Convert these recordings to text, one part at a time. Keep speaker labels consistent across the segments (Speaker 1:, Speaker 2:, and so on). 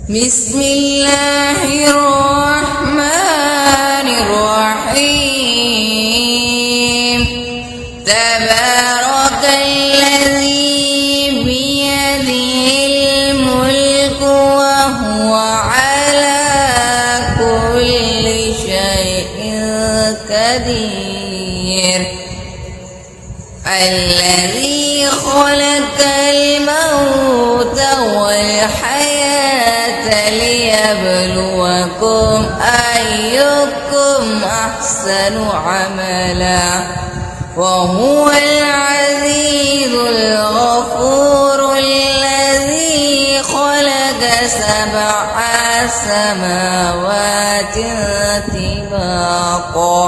Speaker 1: بسم الله الرحمن الرحيم تبارك الذي بيده الملك وهو على كل شيء قدير الذي خلق الموت والحياة ليبلوكم أيكم أحسن عملا وهو العزيز الغفور الذي خلق 7 سماوات طباقا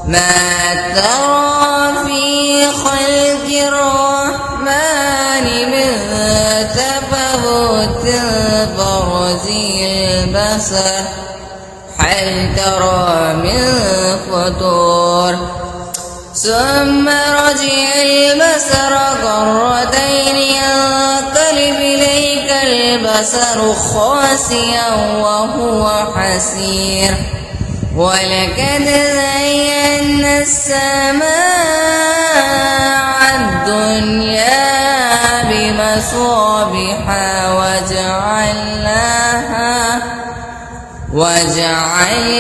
Speaker 1: ما ترى في خلق الرحمن من تفاوت برزي البصر هل ترى من فطور ثم رجع البصر كرتين ينقلب إليك البصر خاسئا وهو حسير ولقد زينا السماء الدنيا بمصابيح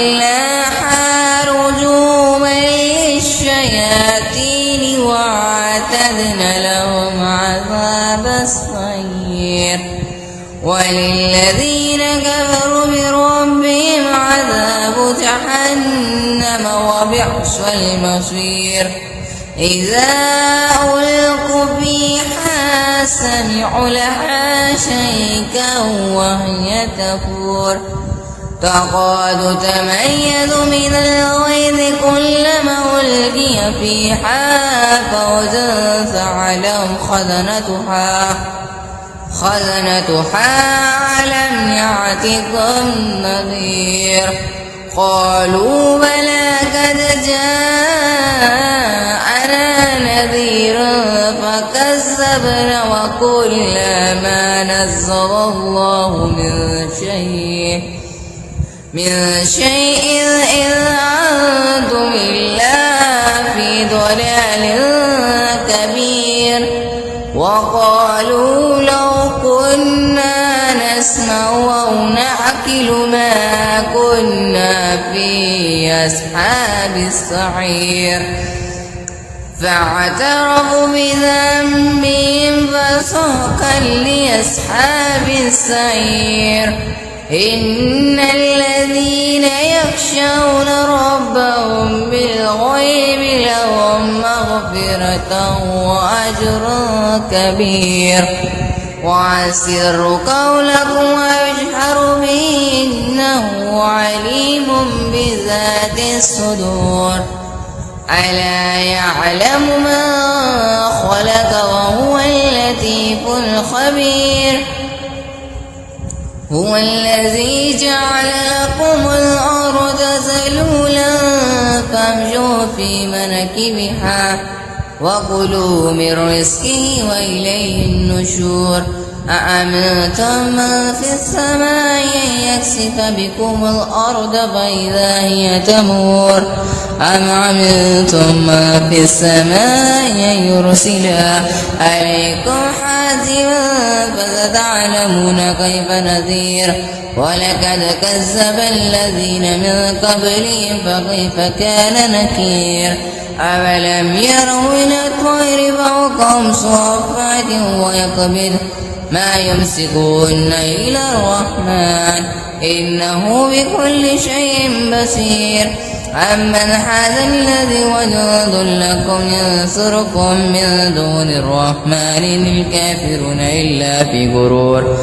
Speaker 1: وجعلناها رجوما للشياطين وأعتدنا لهم عذاب السعير وللذين كفروا بربهم عذاب جهنم وبئس المصير إذا ألقوا فيها سمعوا لها شيئا وهي تفور تكاد تميز من الغيظ كلما ألقي فيها فوج سألهم خزنتها ألم يأتكم نذير قالوا بلى قد جاءنا نذير فكذبنا وقلنا ما نزل الله من شيء إذ أنتم إلا في ضلال كبير وقالوا لو كنا نسمع أو نعقل ما كنا في أصحاب السعير فاعترفوا بذنبهم فسحقا لأصحاب السعير إن الذين يخشون ربهم بالغيب لهم مغفرة وأجر كبير وأسروا قولكم واجهروا به إنه عليم بذات الصدور ألا يعلم من خلق وهو اللطيف الخبير هو الذي جعل لكم الأرض ذلولا فامشوا في مناكبها وكلوا من رزقه وإليه النشور أأمنتم من في السماء أن يكسف بكم الأرض فإذا هي تمور أم أمنتم من في السماء أن يرسل عليكم حاسبا فستعلمون كيف نذير ولقد كذب الذين من قبلهم فكيف كان نكير أولم يروا إلى الطير فوقهم صافات ويقبض ما يمسكون إلى الرحمن إنه بكل شيء بصير أمن هذا الذي وجود لكم ينصركم من دون الرحمن الكافرون إلا في غرور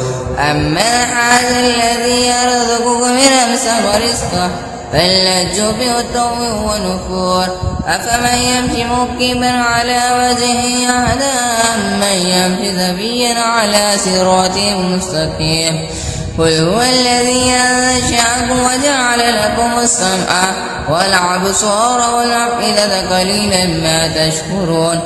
Speaker 1: أمن هذا الذي يرزقكم من أمسك رزقه فلجوا بعتو ونفور أفمن يمشي مكبا على وجهه أهدى أمن يمشي سويا على صراط مستقيم قل هو الذي أنشأكم وجعل لكم السمع والأبصار والأفئدة قليلا ما تشكرون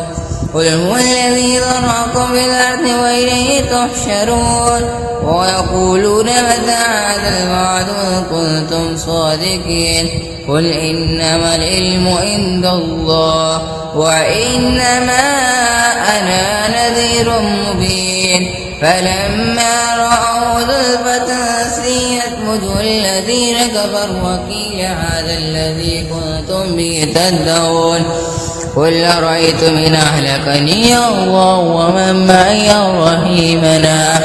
Speaker 1: قل هو الذي ذرأكم في الأرض وإليه تحشرون ويقولون متى هذا الوعد إن كنتم صادقين قل إنما العلم عند الله وإنما أنا نذير مبين فلما رأوا زلفة سيئت وجوه الذين كفروا وقيل هذا الذي كنتم به تدعون قل أرأيتم إن أهلكني الله ومن معي رحيمنا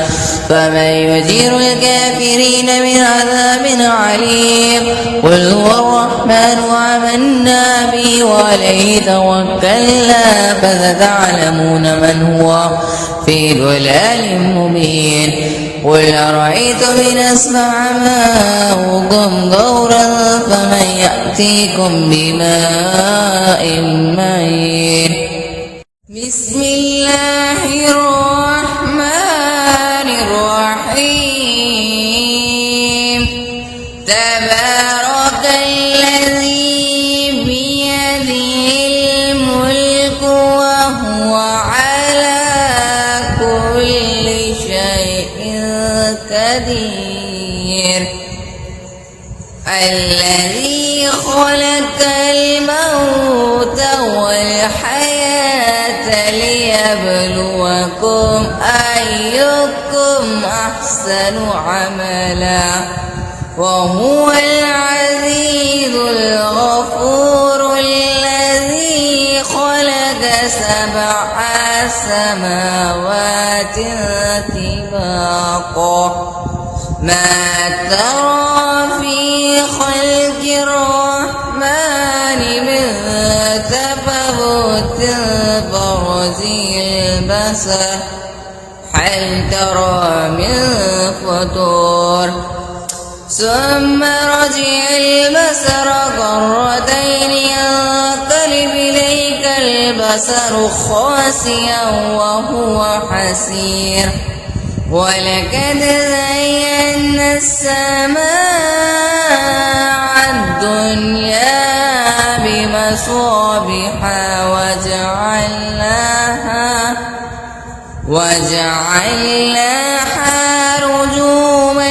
Speaker 1: فمن يجير الكافرين من عذاب عليم قل هو الرحمن وآمنا به وعليه توكلنا فستعلمون من هو في ضلال مبين قل أرأيتم إن أسمع ماؤكم غورا فمن يأتيكم بماء معين بسم الله الرحمن الرحيم تبارك الذي بيده الملك وهو على كل شيء قدير الذي خلق الموت والحياة ليبلوكم أيكم أحسن عملا وهو العزيز الغفور الذي خلق 7 سماوات طباقا ما ترى في خلق الرحمن من تفاوت برزي البصر هل ترى من فطور ثم رجع البصر كرتين ينقلب إليك البصر خاسئا وهو حسير ولقد زينا السماء الدنيا بمصابيح وجعلناها رجوما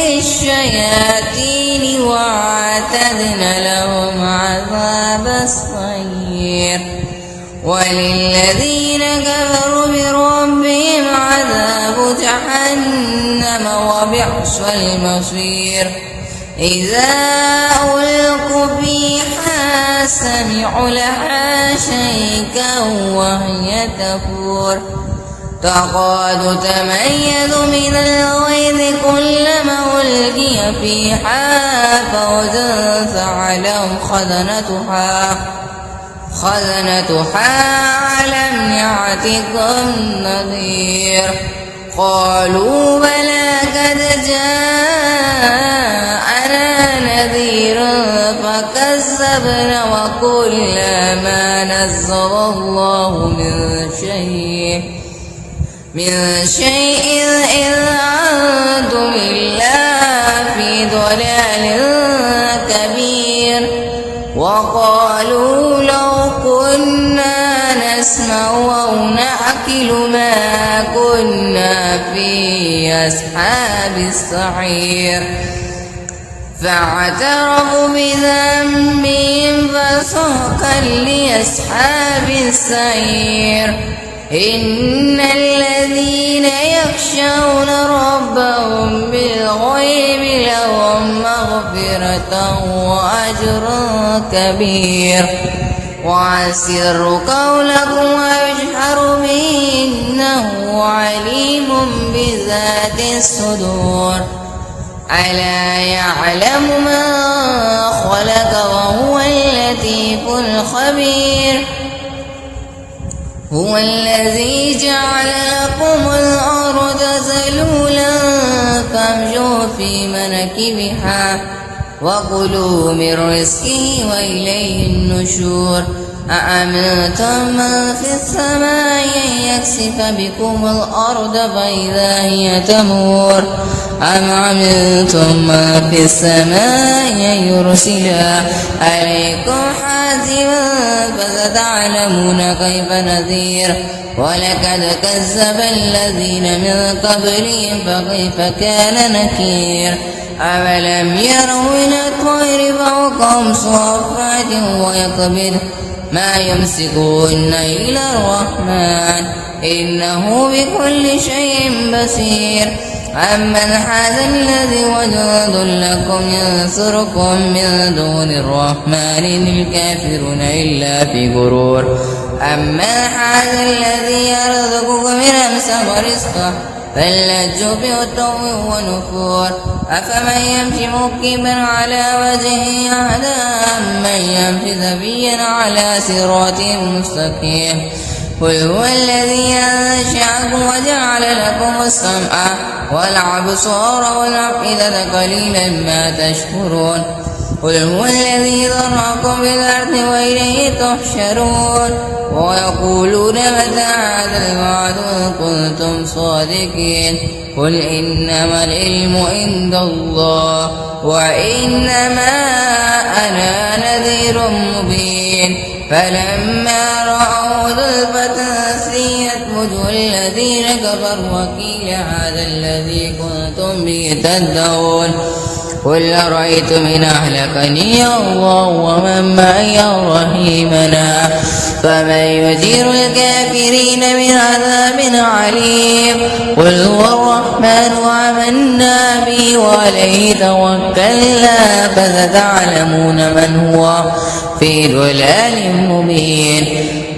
Speaker 1: للشياطين وأعتدنا لهم عذاب السعير وللذين كفروا بربهم عذاب جهنم وبئس المصير إذا ألقوا فيها سمعوا لها شيئا وهي تفور تكاد تميز من الغيظ كلما ألقي فيها فوج سألهم خزنتها ألم يأتكم نذير قالوا بلى قد جاءنا نذير فكذبنا وقلنا ما نزل الله من شيء إذ أنتم إلا في ضلال كبير وقالوا لو كنا نسمع أو نعقل ما كنا في أصحاب السعير فاعترفوا بذنبهم فسحقا لأصحاب السعير إن الذين يخشون ربهم بالغيب لهم مغفرة وأجر كبير وأسروا قولكم واجهروا به إنه عليم بذات الصدور ألا يعلم ما خلق وهو اللطيف الخبير هو الذي جعل لكم الأرض ذلولا فامشوا في مناكبها وكلوا من رزقه وإليه النشور أأمنتم من في السماء أن يكسف بكم الأرض فإذا هي تمور أم أمنتم من في السماء أن يرسل عليكم حاسبا فستعلمون كيف نذير ولقد كذب الذين من قبلهم فكيف كان نكير أولم يروا إلى الطير فوقهم صافات ويقبض ما يمسكون إلا الرحمن إنه بكل شيء بصير أمن هذا الذي وجود لكم ينصركم من دون الرحمن إن الكافرون إلا في غرور أمن هذا الذي يرزقكم من أمسك رزقه فلجوا بعتو ونفور أفمن يمشي مكبا على وجهه أهدى أمن يمشي سويا على صراط مستقيم قل هو الذي أنشأكم وجعل لكم السمع والأبصار والأفئدة قليلا ما تشكرون قل هو الذي ذرأكم في الأرض وإليه تحشرون ويقولون متى هذا الوعد إن كنتم صادقين قل إنما العلم عند الله وإنما أنا نذير مبين فلما رأوا زلفة سيئت وجوه الذين كفروا وقيل هذا الذي كنتم به تدعون قل أرأيتم إن أهلكني الله ومن معي رحيمنا فمن يجير الكافرين من عذاب عليم قل هو الرحمن وآمنا به وعليه توكلنا فستعلمون من هو في ضلال مبين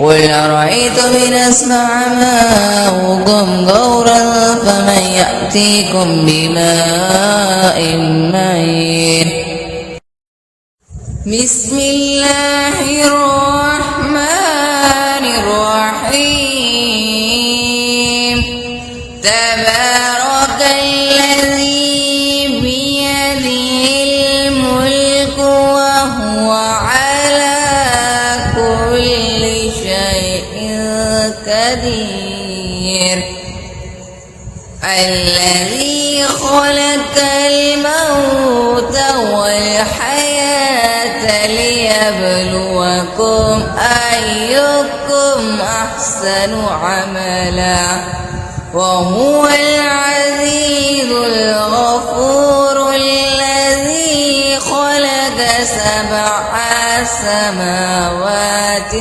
Speaker 1: قل أرأيتم إن أسمع ماؤكم غورا فمن يأتيكم بماء معين بسم الله الرحمن الرحيم تبارك الذي بيده الملك وهو على كل شيء قدير الذي خلق الموت والحياة ليبلوكم أيكم أحسن عملا وهو العزيز الغفور الذي خلق 7 سماوات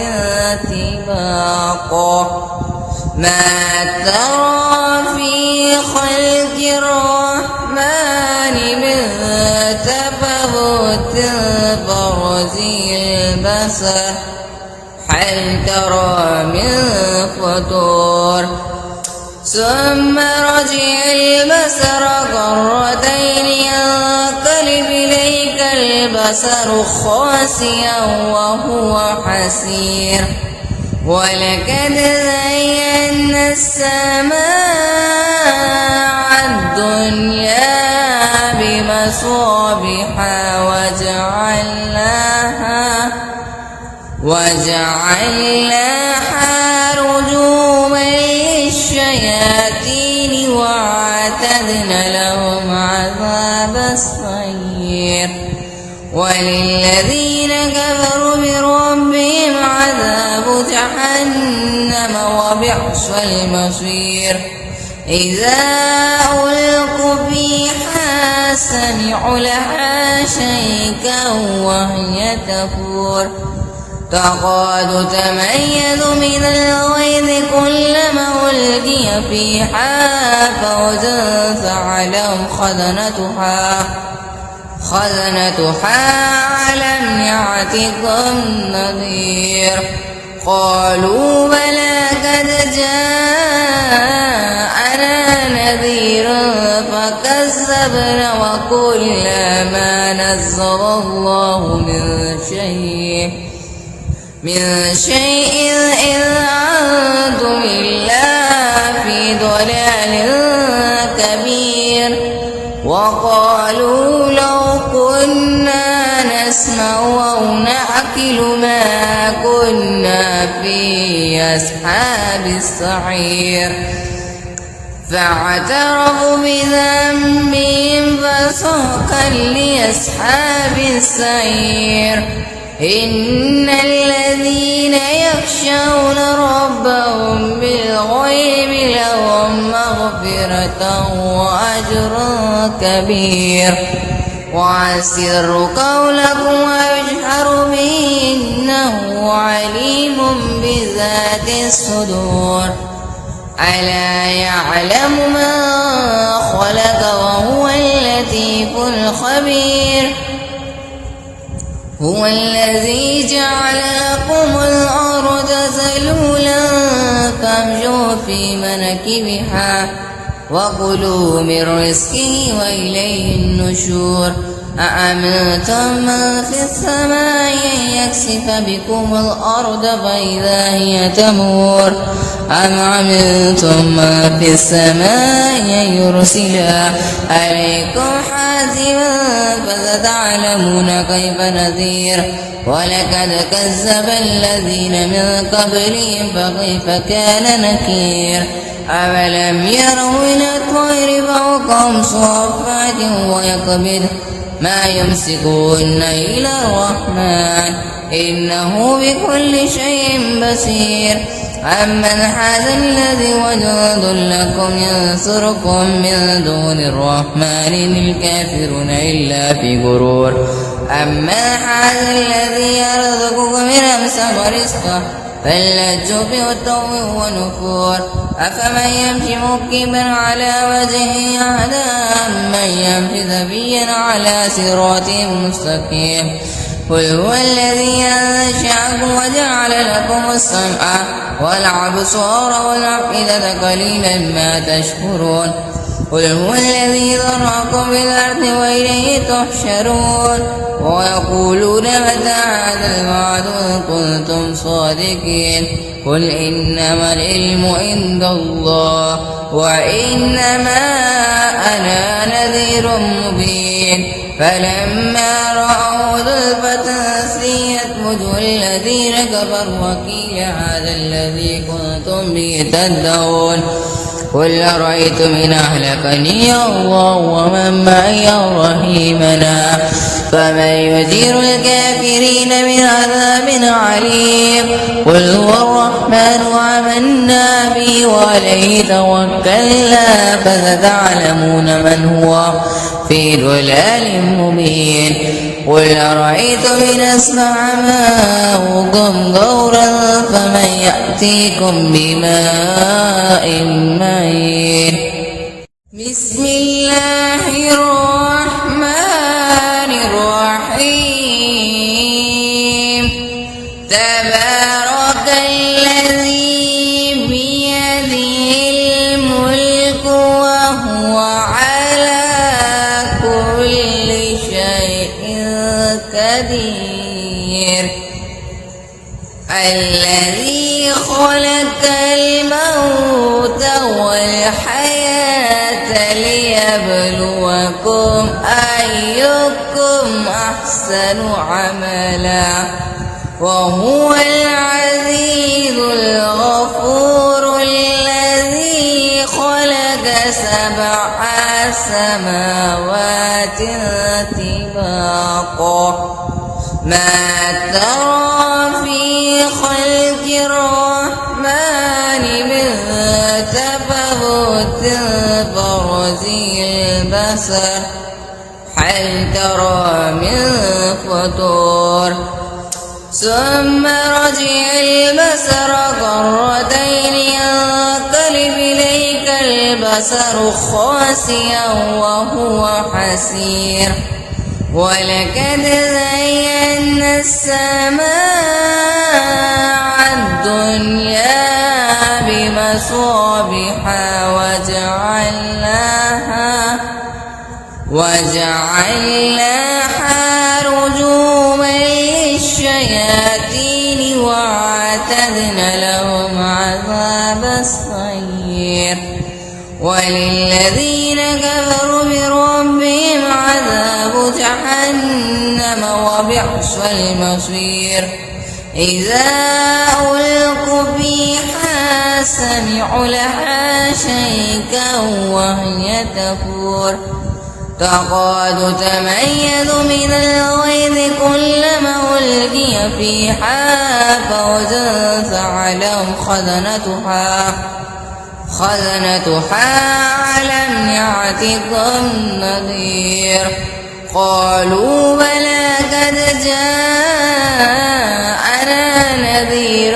Speaker 1: طباقا ما ترى في خلق الرحمن من تفاوت برزي البصر هل ترى من فطور ثم رجع البصر كرتين ينقلب إليك البصر خاسئا وهو حسير ولقد زينا السماء الدنيا بمصابيح وجعلناها رجوما للشياطين وأعتدنا لهم عذاب السعير وللذين كفروا بربهم عذاب جهنم وبئس المصير إذا ألقوا فيها سمعوا لها شيئا وهي تفور تكاد تميز من الغيظ كلما ألقي فيها فوج سألهم خزنتها ألم يأتكم نذير قالوا بلى قد جاءنا نذير فكذبنا وقلنا ما نزل الله من شيء إذ أنتم إلا في ضلال كبير وقالوا لو كنا نسمع أو نعقل ما كنا في أصحاب السعير فاعترفوا بذنبهم فسحقا لأصحاب السعير إن الذين يخشون ربهم بالغيب لهم مغفرة وأجر كبير وأسروا قولكم واجهروا به إنه عليم بذات الصدور ألا يعلم ما خلق وهو اللطيف الخبير هو الذي جعل لكم الأرض ذلولا فامشوا في مناكبها وكلوا من رزقه وإليه النشور أأمنتم من في السماء أن يكسف بكم الأرض فإذا هي تمور أم عملتم من في السماء أن يرسل عليكم حاسبا فستعلمون كيف نذير ولقد كذب الذين من قبلهم فكيف كان نكير أولم يروا إلى الطير فوقهم صافات ويقبض ما يمسكون إلى الرحمن إنه بكل شيء بصير أمن هذا الذي وجند لكم ينصركم من دون الرحمن إن الكافرون إلا في غرور أمن هذا الذي يرزقكم من أمسك رزقه فلجوا بعتو ونفور أفمن يمشي مكبا على وجهه أهدى أمن يمشي سويا على صراط مستقيم قل هو الذي أنشأكم وجعل لكم السمع والأبصار والأفئدة قليلا ما تشكرون قل هو الذي ذرأكم في الأرض وإليه تحشرون ويقولون متى هذا الوعد إن كنتم صادقين قل إنما العلم عند الله وإنما أنا نذير مبين فلما رأوا زلفة سيئت وجوه الذين كفروا وقيل هذا الذي كنتم به تدعون قل أرأيتم إن أهلكني الله ومن معي رحيمنا فمن يجير الكافرين من عذاب عليم قل هو الرحمن وآمنا به وعليه توكلنا فستعلمون من هو في ضلال مبين قل أرأيتم إن أسمع ماؤكم غورا فمن يأتيكم بماء معين بسم الله الرحمن الرحيم تبارك الذي بيده الملك وهو على كل شيء قدير الذي خلق الموت والحياة ليبلوكم أيكم أحسن عملا وهو العزيز الغفور الذي خلق 7 سماوات طباقا ما ترى في خلق الرحمن من تفاوت فرزي البصر هل ترى من فطور ثم رجع البصر كرتين ينقلب إليك البصر خاسئا وهو حسير ولقد زينا السماء الدنيا بمصابيح وجعلناها رجوما للشياطين وأعتدنا لهم عذاب السعير وللذين كفروا بربهم عذاب جهنم وبئس المصير إذا ألقوا فيها سمعوا لها شيئا وهي تفور تكاد تميز من الغيظ كلما ألقي فيها فوج سألهم خزنتها ألم يأتكم نذير قالوا بلى قد جاءنا نذير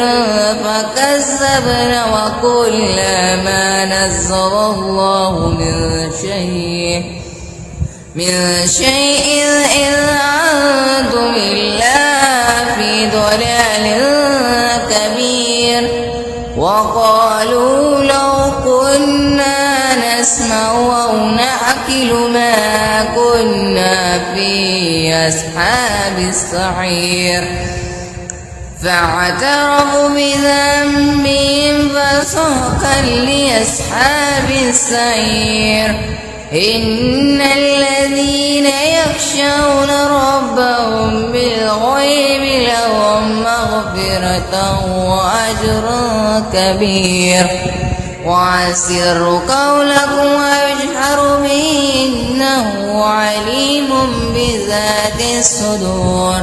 Speaker 1: فكذبنا وقلنا ما نزل الله من شيء إذ أنتم إلا في ضلال كبير وقالوا لو كنا نسمع أو نعقل ما كنا في أصحاب السعير فاعترفوا بذنبهم فسحقا لأصحاب السعير إن الذين يخشون ربهم بالغيب لهم مغفرة وأجر كبير وأسروا قولكم واجهروا به إنه عليم بذات الصدور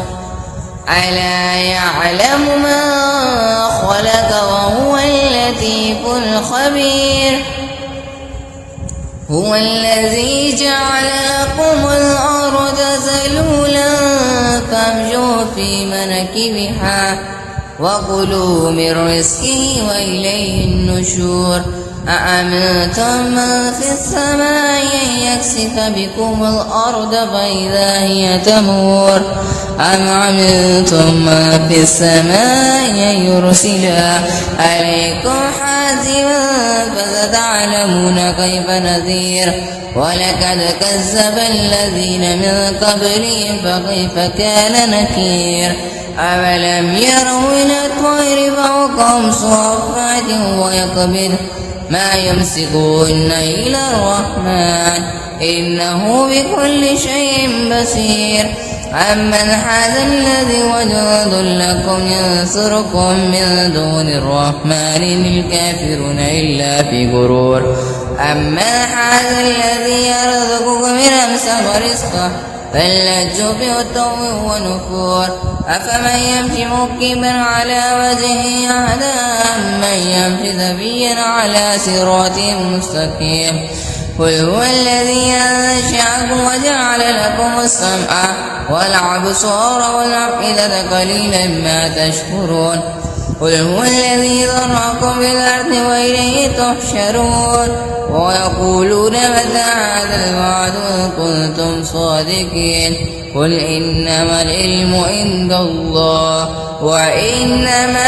Speaker 1: ألا يعلم ما خلق وهو اللطيف الخبير هو الذي جعل لكم الأرض ذلولا فامشوا في مناكبها وكلوا من رزقه وإليه النشور أأمنتم من في السماء أن يكسف بكم الأرض فإذا هي تمور أم أمنتم من في السماء أن يرسل عليكم حاسبا فستعلمون كيف نذير ولقد كذب الذين من قبلهم فكيف كان نكير أولم يروا إلى الطير فوقهم صافات ويقبض ما يمسكون إلى الرحمن إنه بكل شيء بصير أمن هذا الذي وجود لكم ينصركم من دون الرحمن إن الكافرون إلا في غرور أمن هذا الذي يرزقكم من أمسك رزقه فلجوا بعتو ونفور أفمن يمشي مكبا على وجهه أهدى أمن يمشي سويا على صراط مستقيم قل هو الذي أنشأكم وجعل لكم السمع والأبصار والأفئدة قليلا ما تشكرون قل هو الذي ذرأكم في الأرض وإليه تحشرون ويقولون متى هذا الوعد إن كنتم صادقين قل إنما العلم عند الله وإنما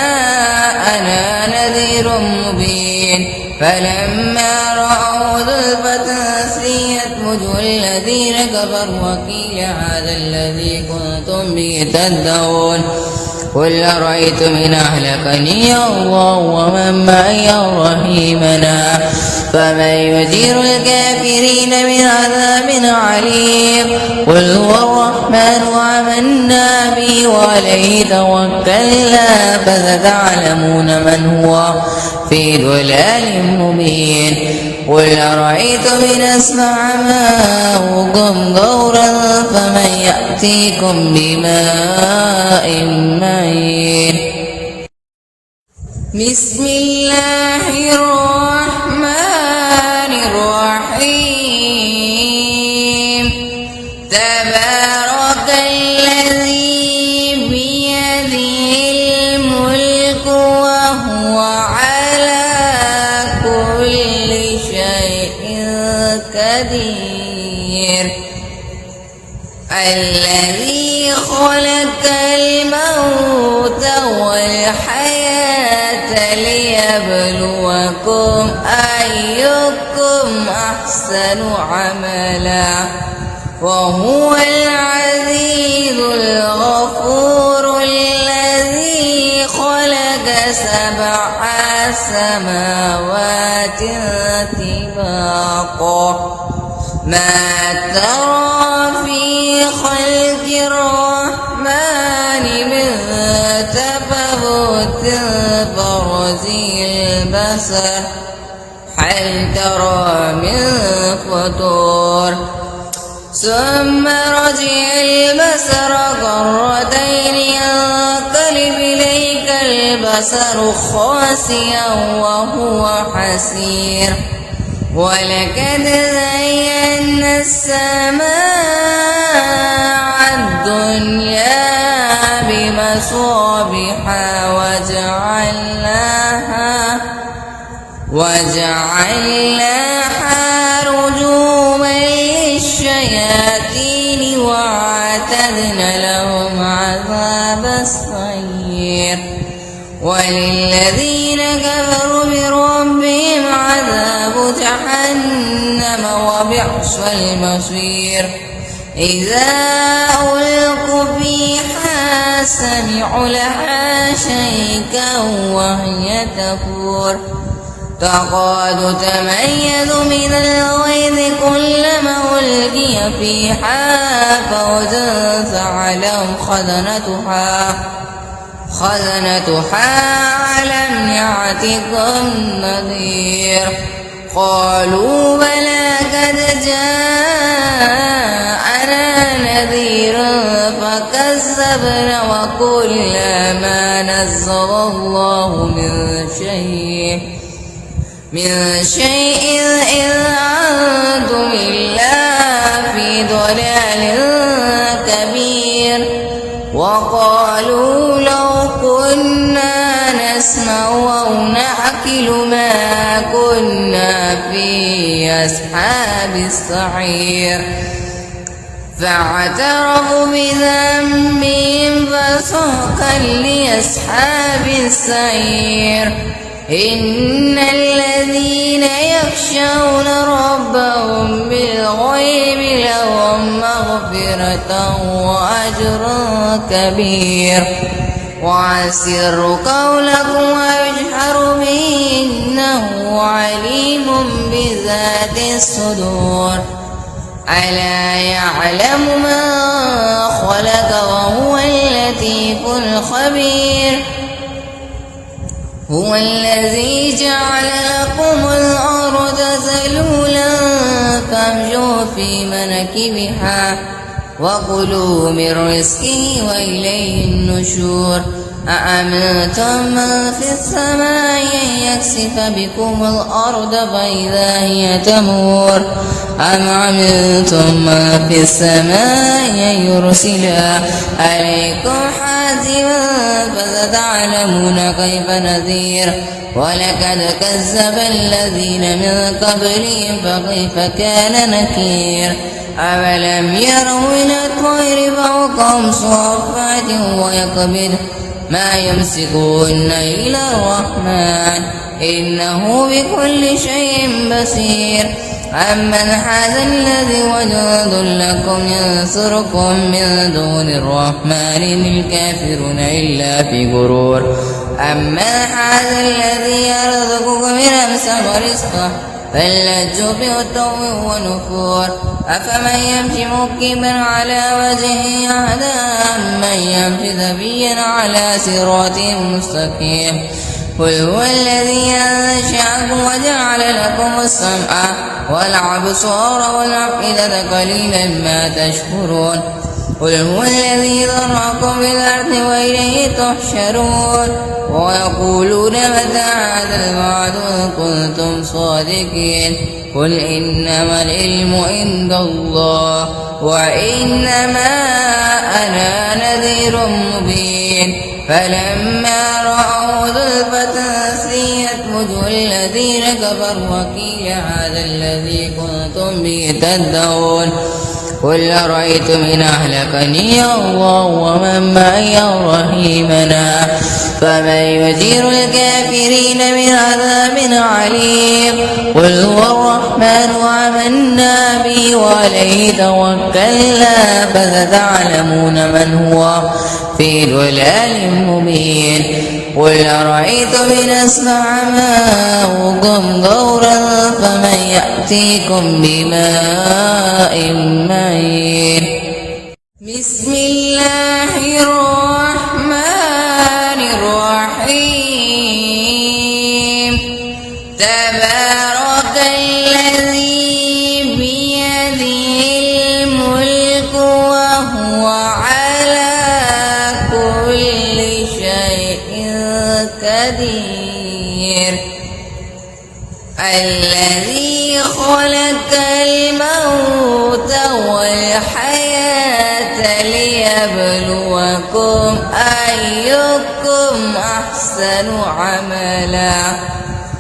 Speaker 1: أنا نذير مبين فلما رأوا زلفة سيئت وجوه الذين كفروا وقيل هذا الذي كنتم به تدعون قل أرأيتم إن أهلكني الله ومن معي رحيمنا فمن يجير الكافرين من عذاب عليم قل هو الرحمن وآمنا به وعليه توكلنا فستعلمون من هو في ضلال مبين قل أرأيتم إن أسمع ماؤكم غورا فمن يأتيكم بماء معين بسم الله الرحمن الرحيم تبارك الذي بيده الملك وهو على كل شيء قدير الذي خلق الموت والحياة ليبلوكم أيكم أحسن عملا وهو العزيز الغفور الذي خلق 7 سماوات طباقا ما ترى في خلق الرحمن بالبرز البصر هل ترى من فطور ثم رجع البصر كرتين ينقلب إليك البصر خاسئا وهو حسير ولقد زينا السماء الدنيا بمصابيح وجعلناها رجوما للشياطين وأعتدنا لهم عذاب السعير وللذين كفروا بربهم عذاب جهنم وبئس المصير إذا ألقوا فيها سمعوا لها شيئا وهي تفور تكاد تميز من الغيظ كلما ألقي فيها فوج سألهم خزنتها ألم يأتكم نذير قالوا بلى قد جاءنا نذير فكذبنا وقلنا ما نزل الله من شيء إذ أنتم إلا في ضلال كبير وقالوا لو كنا نسمع أو نعقل ما كنا في أصحاب السعير فاعترفوا بذنبهم فسحقا لأصحاب السعير إن الذين يخشون ربهم بالغيب لهم مغفرة وأجر كبير وأسروا قولكم واجهروا به إنه عليم بذات الصدور ألا يعلم ما خلق وهو اللطيف الخبير هو الذي جعل لكم الأرض ذلولا فامشوا في مناكبها وكلوا من رزقه وإليه النشور أأمنتم من في السماء أن يكسف بكم الأرض فإذا هي تمور أم أمنتم من في السماء أن يرسل عليكم حاسبا فستعلمون كيف نذير ولقد كذب الذين من قبلهم فكيف كان نكير أولم يروا إلى الطير فوقهم صافات ويقبض ما يمسكون إلا الرحمن إنه بكل شيء بصير أمن هذا الذي وجود لكم ينصركم من دون الرحمن إن الكافرون إلا في غرور أمن هذا الذي يرزقكم من أمسك رزقه فلجوا بعتو ونفور أفمن يمشي مكبا على وجهه أهدى أمن يمشي سويا على صراط مستقيم قل هو الذي أنشأكم وجعل لكم السمع والأبصار والأفئدة قليلا ما تشكرون قل هو الذي ذرأكم في الأرض وإليه تحشرون ويقولون متى هذا الوعد إن كنتم صادقين قل إنما العلم عند الله وإنما أنا نذير مبين فلما رأوا زلفة سيئت وجوه الذين كفروا وقيل هذا الذي كنتم به تدعون قل أرأيتم إن أهلكني الله ومن معي أو رحيمنا فمن يجير الكافرين من عذاب عليم قل هو الرحمن وآمنا به وعليه توكلنا فستعلمون من هو في ضلال مبين قل أرأيتم إن أسمع ماؤكم غورا فمن يأتيكم بماء معين بسم الله الرحمن الرحيم الذي خلق الموت والحياة ليبلوكم أيكم أحسن عملا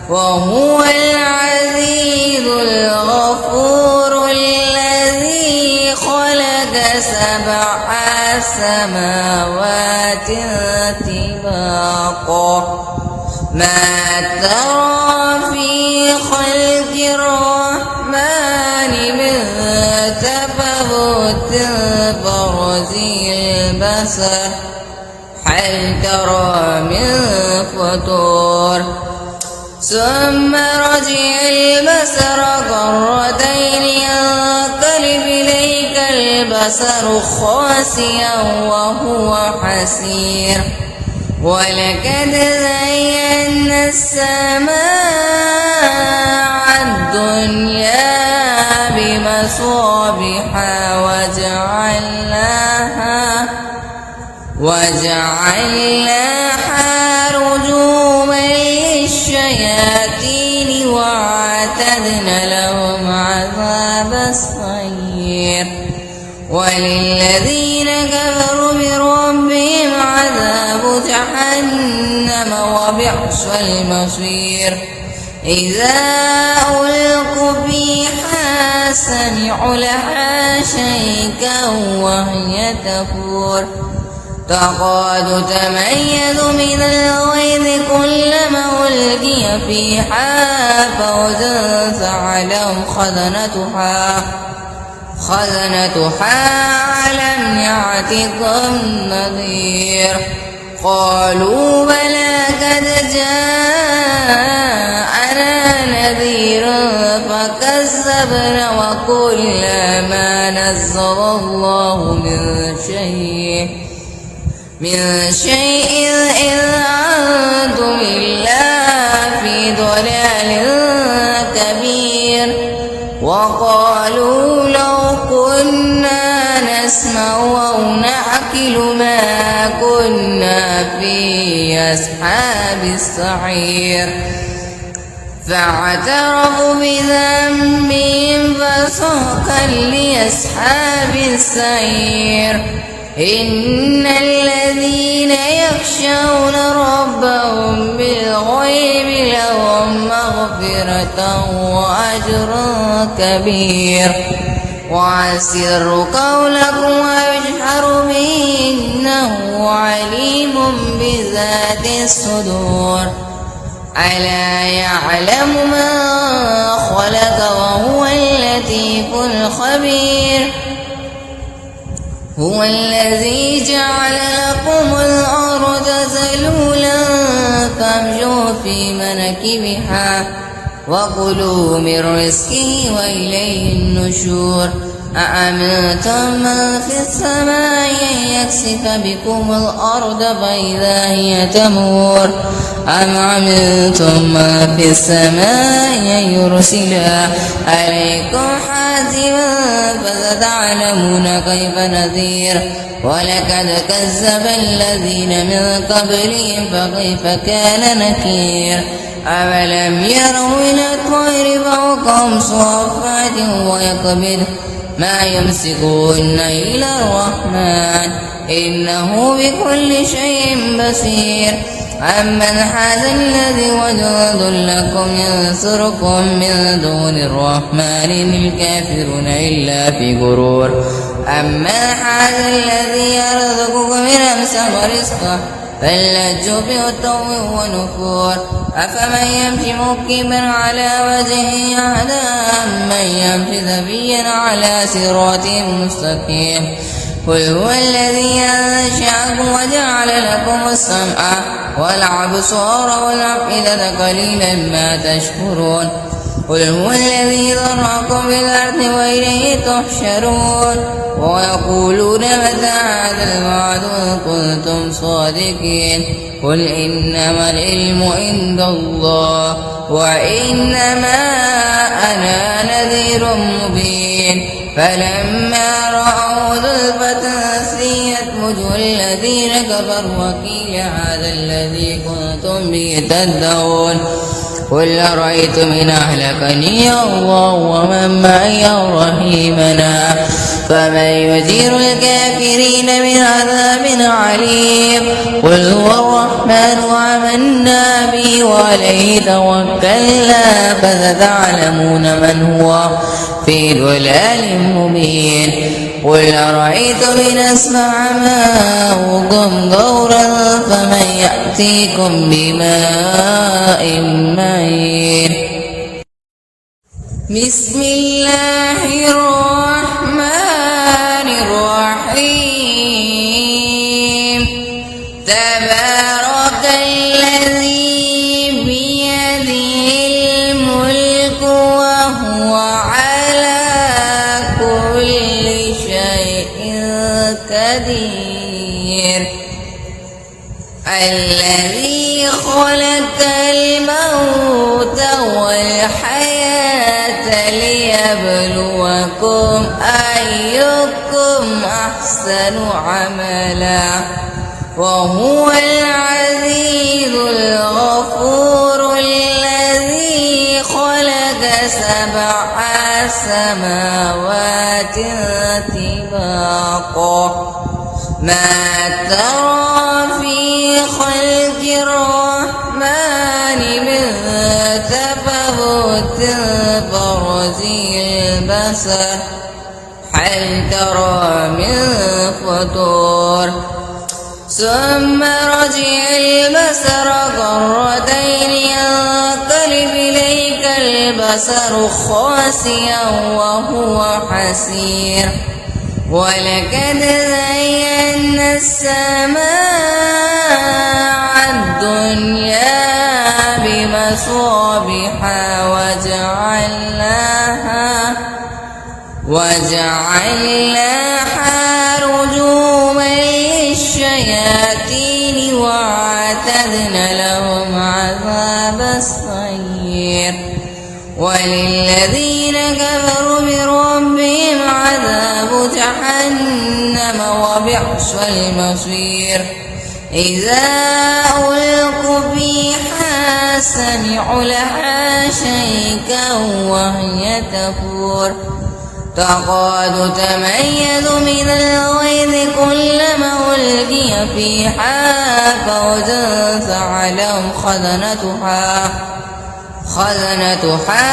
Speaker 1: وهو العزيز الغفور الذي خلق 7 سماوات طباقا ما ترى في خلق الرحمن من تفاوت فرزي البصر هل ترى من فطور ثم رجع البصر كرتين ينقلب إليك البصر خاسئا وهو حسير ولقد زينا السماء الدنيا بمصابيح وجعلناها رجوما للشياطين وأعتدنا لهم عذاب السعير وللذين كفروا بربهم عذاب جهنم وبئس المصير إذا ألقوا فيها سمعوا لها شيئا وهي تفور تكاد تميز من الغيظ كلما ألقي فيها فوج سألهم خزنتها ألم يأتكم نذير قالوا بلى قد جاءنا نذير فكذبنا وقلنا ما نزل الله من شيء إذ أنتم إلا في ضلال كبير وقالوا لو كنا نسمع أو نعقل ما كنا في أصحاب السعير فاعترفوا بذنبهم فسحقا لأصحاب السعير إن الذين يخشون ربهم بالغيب لهم مغفرة وأجر كبير وأسروا قولكم واجهروا به إنه عليم بذات الصدور ألا يعلم ما خلق وهو اللطيف الخبير هو الذي جعل لكم الأرض ذلولا فامشوا في مناكبها وكلوا من رزقه وإليه النشور أأمنتم من في السماء أن يخسف بكم الأرض فإذا هي تمور أم أمنتم من في السماء أن يرسل عليكم حاسبا فستعلمون كيف نذير ولقد كذب الذين من قبلهم فكيف كان نكير أولم يروا إلى الطير فوقهم صافات ويقبض ما يمسكون إلا الرحمن إنه بكل شيء بصير أمن هذا الذي وجود لكم ينصركم من دون الرحمن إن الكافرون إلا في غرور أمن هذا الذي يرزقكم من أمسك رزقه بل لجوا في عتو ونفور أفمن يمشي مكبا على وجهه أهدى أمن يمشي سويا على صراط مستقيم قل هو الذي أنشأكم وجعل لكم السمع والأبصار والأفئدة قليلا ما تشكرون قل هو الذي ذرأكم في الأرض وإليه تحشرون ويقولون متى هذا الوعد إن كنتم صادقين قل إنما العلم عند الله وإنما أنا نذير مبين فلما رأوا زلفة سيئت وجوه الذين كفروا وقيل هذا الذي كنتم به تدعون قل أرأيتم إن أهلكني الله ومن معي أو رحمنا فمن يجير الكافرين من عذاب عليم قل هو الرحمن وآمنا به وعليه توكلنا فستعلمون من هو في ضلال مبين قل أرأيتم إن أسمع ماؤكم غورا فمن يأتيكم بماء معين بسم الله الرحمن الرحيم تبارك الذي بيده الملك وهو على كل شيء قدير الذي خلق الموت والحياة ليبلوكم أيكم أحسن عملا وهو العزيز الغفور الذي خلق 7 سماوات طباقا ما ترى في خلق الرحمن من تفاوت برزي البصر هل ترى من فطور ثم رجع البصر كرتين ينقلب إليك البصر خاسئا وهو حسير ولقد زينا السماء الدنيا بمصابيح وجعلناها رجوما للشياطين وأعتدنا لهم عذاب السعير وللذين كفروا بربهم عذاب جهنم وبئس المصير إذا ألقوا فيها سمعوا لها شيئا وهي تفور تكاد تميز من الغيظ كلما ألقي فيها فوج سألهم خزنتها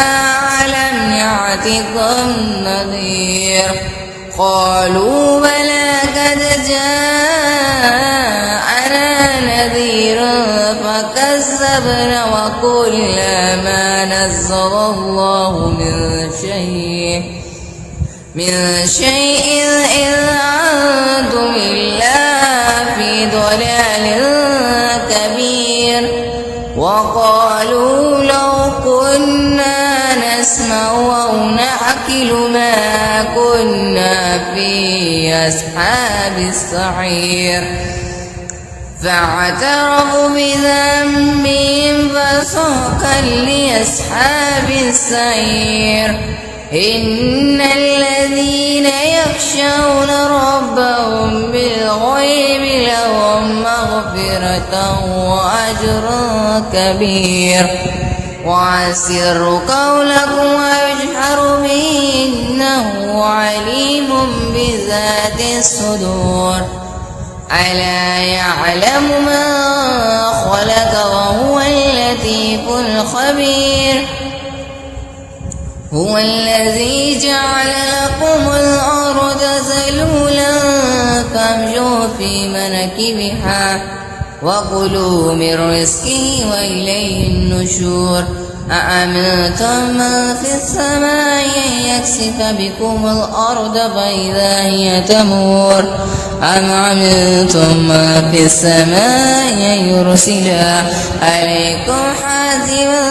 Speaker 1: ألم يأتكم نذير قالوا بلى قد جاءنا نذير فكذبنا وقلنا ما نزل الله من شيء إذ أنتم إلا في ضلال كبير وقالوا لو كنا نسمع أو نعقل ما كنا في أصحاب السعير فاعترفوا بذنبهم فسحقا لأصحاب السعير إن الذين يخشون ربهم بالغيب لهم مغفرة وأجر كبير وأسروا قولكم واجهروا به إنه عليم بذات الصدور ألا يعلم ما خلق وهو اللطيف الخبير هو الذي جعل لكم الأرض ذلولا فامشوا في مناكبها وكلوا من رزقه وإليه النشور أأمنتم من في السماء أن يكسف بكم الأرض فإذا هي تمور أم أمنتم من في السماء أن يرسل عليكم حاسبا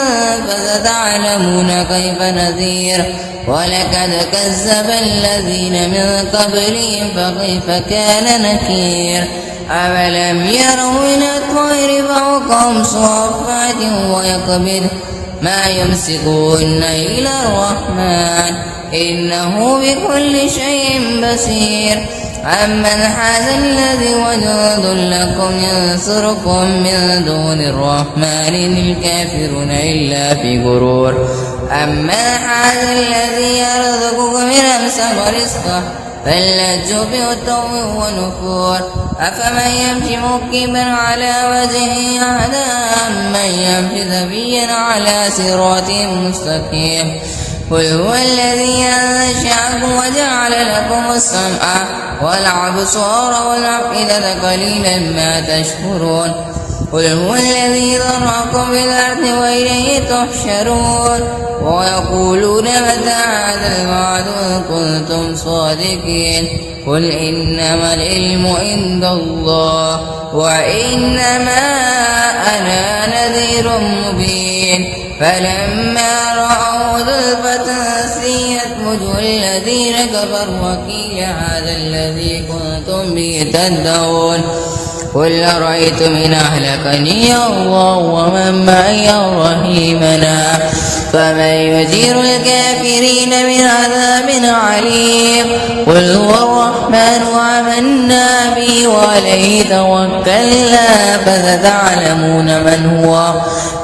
Speaker 1: فستعلمون كيف نذير ولقد كذب الذين من قبلهم فكيف كان نكير أولم يروا إلى الطير فوقهم صافات ويقبض ما يمسكون إلا الرحمن إنه بكل شيء بصير أمن هذا الذي وجود لكم ينصركم من دون الرحمن إن الكافرون إلا في غرور أمن هذا الذي يرزقكم إن أمسك رزقه بل لجوا بعتو ونفور أفمن يمشي مكبا على وجهه أهدى أمن يمشي سويا على صراط مستقيم قل هو الذي أنشأكم وجعل لكم السمع والأبصار والأفئدة قليلا ما تشكرون قل هو الذي ذرأكم في الأرض وإليه تحشرون ويقولون متى هذا الوعد إن كنتم صادقين قل إنما العلم عند الله وإنما أنا نذير مبين فلما رأوا زلفة سيئت وجوه الذين كفروا وقيل هذا الذي كنتم به تدعون قل أرأيتم إن أهلكني الله ومن معي رحيمنا فمن يجير الكافرين من عذاب عليم قل هو الرحمن آمنا به وعليه توكلنا فستعلمون من هو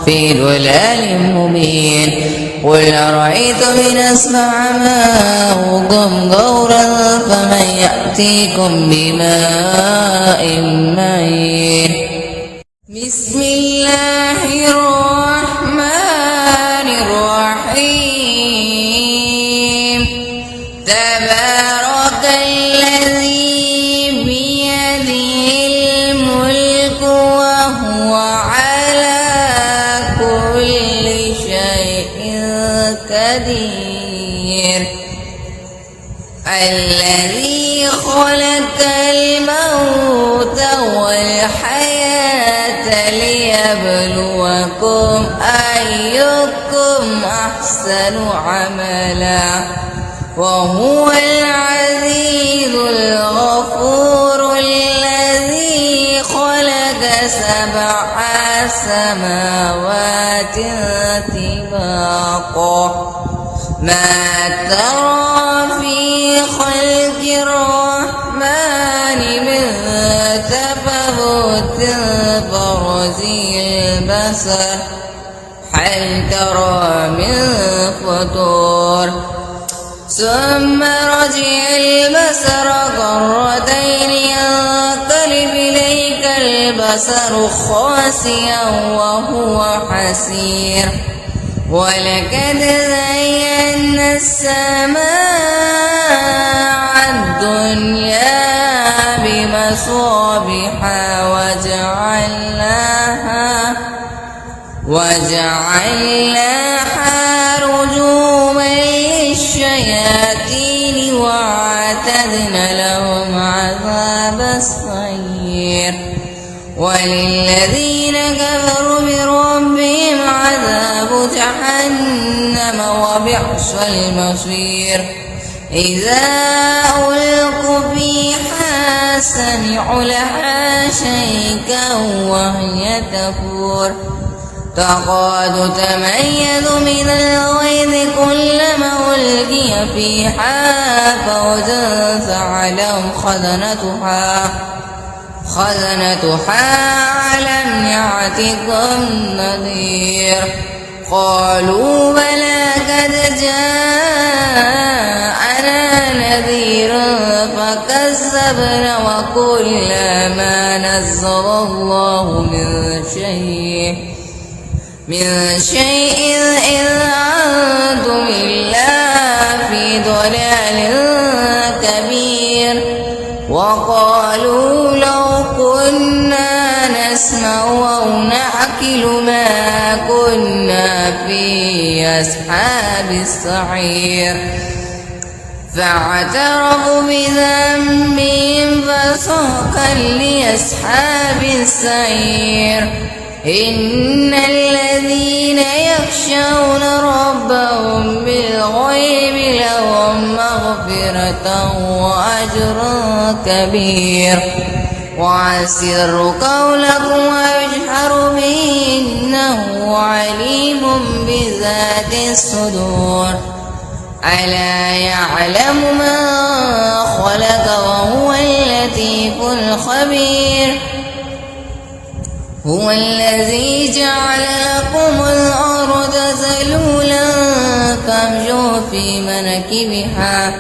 Speaker 1: في ضلال مبين قل أرأيتم إن أسمع ماؤكم غورا فمن يأتيكم بماء معين بسم الله الرحمن الرحيم تبارك الذي بيده الملك وهو على كل شيء قدير الذي خلق الموت والحياة ليبلوكم أيكم أحسن عملا وهو العزيز الغفور الذي خلق 7 سماوات طباقا ما ترى في خلق الرحمن من تفاوت فرزي البصر هل ترى من فطور ثم رجع البصر كرتين ينقلب إليك البصر خاسئا وهو حسير ولقد زينا السماء الدنيا بمصابيح وجعلناها رجوما للشياطين وأعتدنا لهم عذاب السعير وللذين كفروا بربهم عذاب جهنم وبئس المصير إذا ألقوا فيها سمعوا لها شيئا وهي تفور تكاد تميز من الغيظ كلما ألقي فيها فوج سألهم خزنتها ألم يأتكم نذير قالوا بلى قد جاءنا نذير فكذبنا وقلنا ما نزل الله من شيء إذ أنتم إلا في ضلال كبير وقالوا لو كنا نسمع أو نعقل ما كنا في أصحاب السعير فاعترفوا بذنبهم فسحقا لأصحاب السعير إن الذين يخشون ربهم بالغيب لهم مغفرة وأجر كبير وأسروا قولكم واجهروا به إنه عليم بذات الصدور ألا يعلم ما خلق وهو اللطيف الخبير هو الذي جعل لكم الأرض ذلولا فامشوا في مناكبها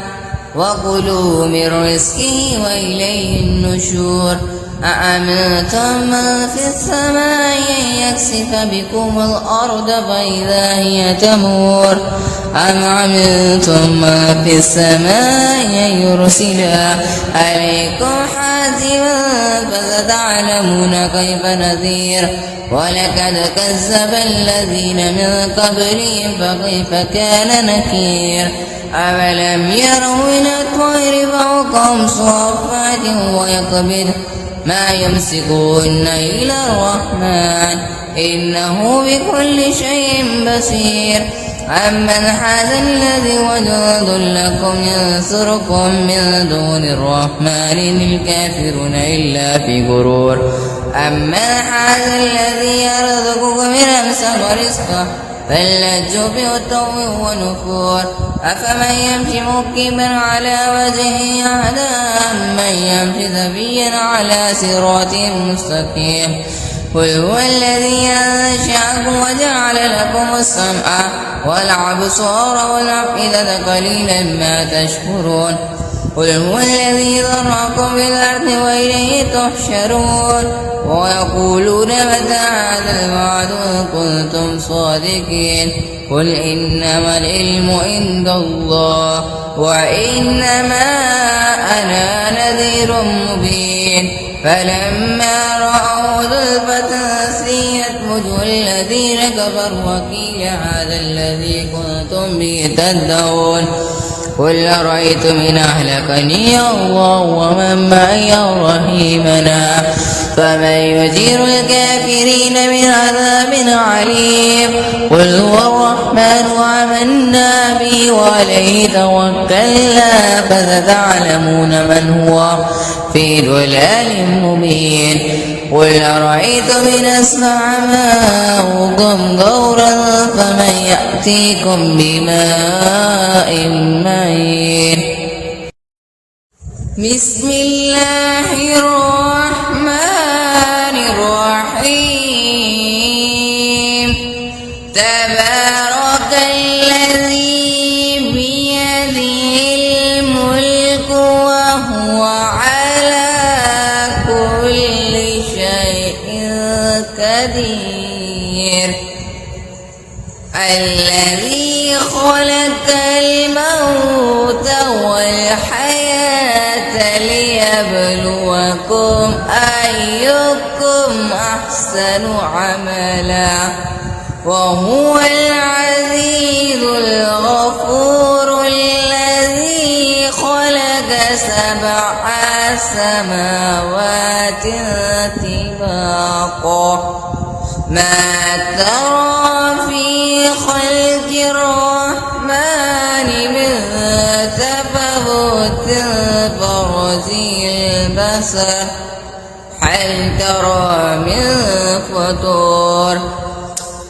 Speaker 1: وكلوا من رزقه وإليه النشور أأمنتم من في السماء أن يكسف بكم الأرض فإذا هي تمور أم أمنتم من في السماء أن يرسل عليكم حاسبا فستعلمون كيف نذير ولقد كذب الذين من قبلهم فكيف كان نكير أولم يروا إلى الطير فوقهم صافات ويقبض ما يمسكون إلى الرحمن إنه بكل شيء بصير أمن هذا الذي وجند لكم ينصركم من دون الرحمن للكافرون إلا في غرور أمن هذا الذي يرزقكم من أمسك رزقه فلجوا بعتو ونفور أفمن يمشي مكبا على وجهه أهدى أمن يمشي سويا على صراط مستقيم قل هو الذي أنشأكم وجعل لكم السمع والأبصار والأفئدة قليلا ما تشكرون قل هو الذي ذرأكم في الأرض وإليه تحشرون ويقولون متى هذا الوعد إن كنتم صادقين قل إنما العلم عند الله وإنما أنا نذير مبين فلما رأوا زلفة سيئت وجوه الذين كفروا وقيل هذا الذي كنتم به تدعون قل أرأيتم إن أهلكني الله ومن معي رحيمنا فمن يجير الكافرين من عذاب عليم قل هو الرحمن آمنا به وعليه توكلنا فستعلمون من هو في ضلال مبين قل أرأيتم إن أسمع ماؤكم غورا فمن يأتيكم بماء معين بسم الله الرحمن الرحيم تبارك الذي بيده الملك وهو على كل شيء قدير الذي خلق الموت والحياة ليبلوكم أيكم أحسن عملا وهو العزيز الغفور الذي خلق 7 سماوات طباقا ما ترى في خلق الرحمن من تفاوت فرجي البصر هل ترى من فطور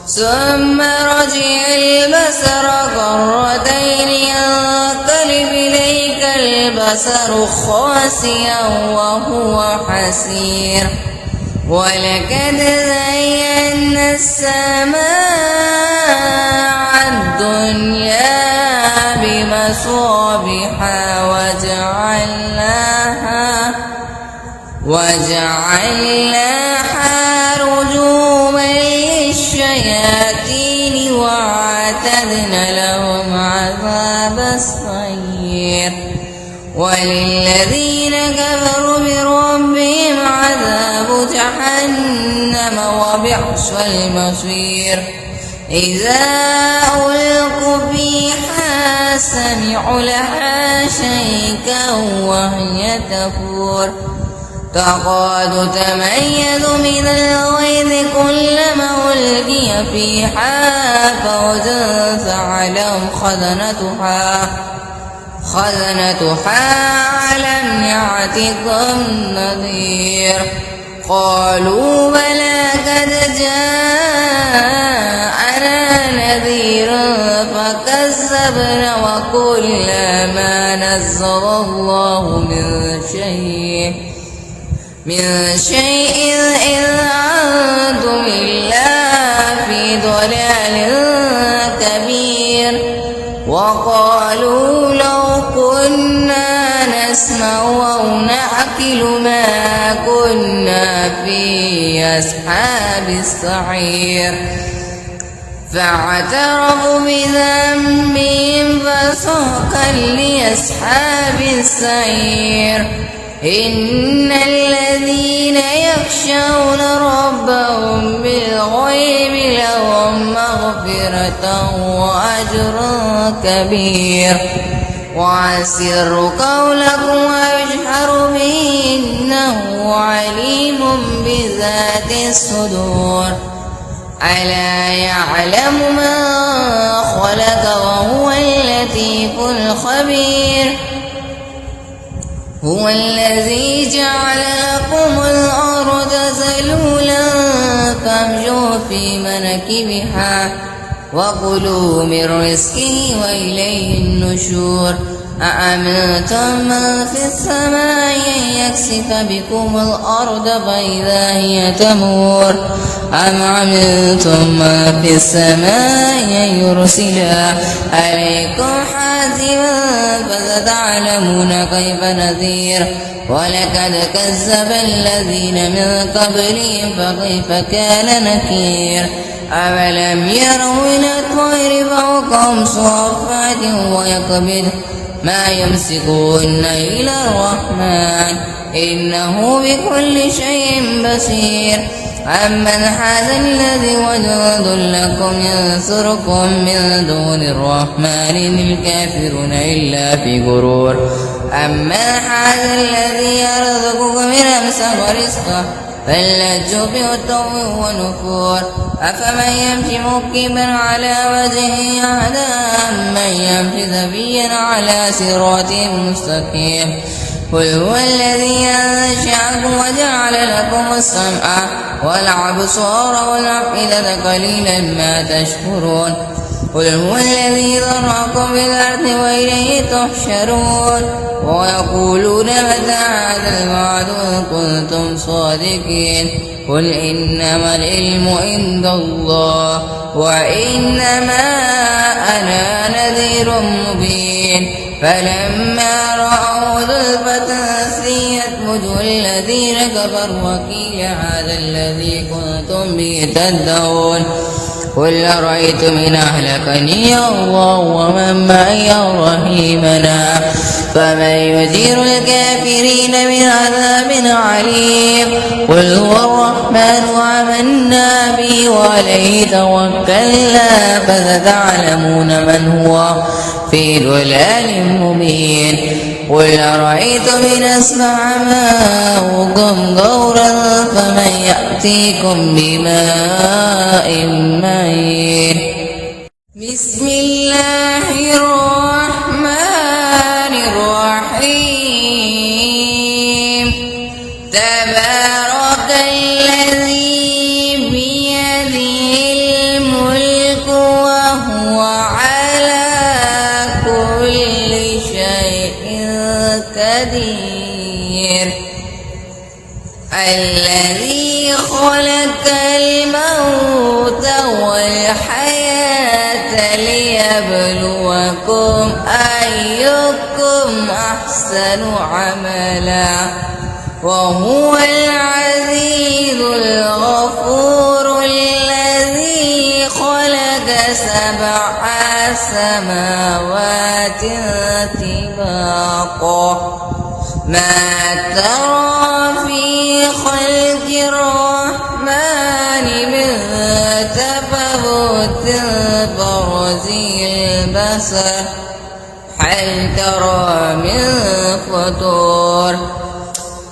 Speaker 1: ثم رجع البصر كرتين ينقلب إليك البصر خاسئا وهو حسير ولقد زينا السماء الدنيا بمصابيح وجعلناها رجوما للشياطين وأعتدنا لهم عذاب السعير وللذين كفروا بربهم عذاب جهنم وبئس المصير إذا ألقوا فيها سمعوا لها شيئا وهي تفور تكاد تميز من الغيظ كلما ألقي فيها فوج سألهم خزنتها ألم يأتكم نذير قالوا بلى قد جاءنا نذير فكذبنا وقلنا ما نزل الله من شيء إن أنتم إلا في ضلال كبير وقالوا لو كنا نسمع أو نعقل ما كنا في أصحاب السعير فاعترفوا بذنبهم فسحقا لأصحاب السعير إن الذين يخشون ربهم بالغيب لهم مغفرة وأجر كبير وأسروا قولكم واجهروا به إنه عليم بذات الصدور ألا يعلم من خلق وهو اللطيف الخبير هو الذي جعل لكم الأرض ذلولا فامشوا في مناكبها وكلوا من رزقه وإليه النشور أأمنتم من في السماء أن يكسف بكم الأرض فإذا هي تمور أم أمنتم من في السماء أن يرسل عليكم حاسبا فستعلمون كيف نذير ولقد كذب الذين من قبلهم فكيف كان نكير أولم يروا إلى الطير فوقهم صافات ويقبض ما يمسكون إلى الرحمن إنه بكل شيء بصير أمن هذا الذي وجند لكم ينصركم من دون الرحمن إن الكافرون إلا في غرور أمن هذا الذي يرزقكم من أمسك رزقه فلجوا بعتو ونفور أفمن يمشي مكبا على وجهه أهدى أمن يمشي سويا على صراط مستقيم قل هو الذي أنشأكم وجعل لكم السمع والأبصار والأفئدة قليلا ما تشكرون قل هو الذي ذرأكم في الأرض وإليه تحشرون ويقولون متى هذا الوعد إن كنتم صادقين قل إنما العلم عند الله وإنما أنا نذير مبين فلما رأوا زلفة سيئت وجوه الذين كفروا وقيل هذا الذي كنتم به تدعون قل أرأيتم إن أهلكني الله ومن معي أو رحيمنا فمن يجير الكافرين من عذاب عليم قل هو الرحمن وآمنا به وعليه توكلنا فستعلمون من هو في ضلال مبين قل أرأيتم إن أسمع ماؤكم غورا فمن يأتيكم بماء معين بسم الله الرحمن الرحيم تبارك الذي بيده الملك وهو على كل شيء قدير الذي خلق الموت والحياة ليبلوكم أيكم أحسن عملا وهو العزيز الغفور الذي خلق 7 سماوات طباقا ما ترى في خلق الرحمن من تفاوت فرزي البصر هل ترى من فطور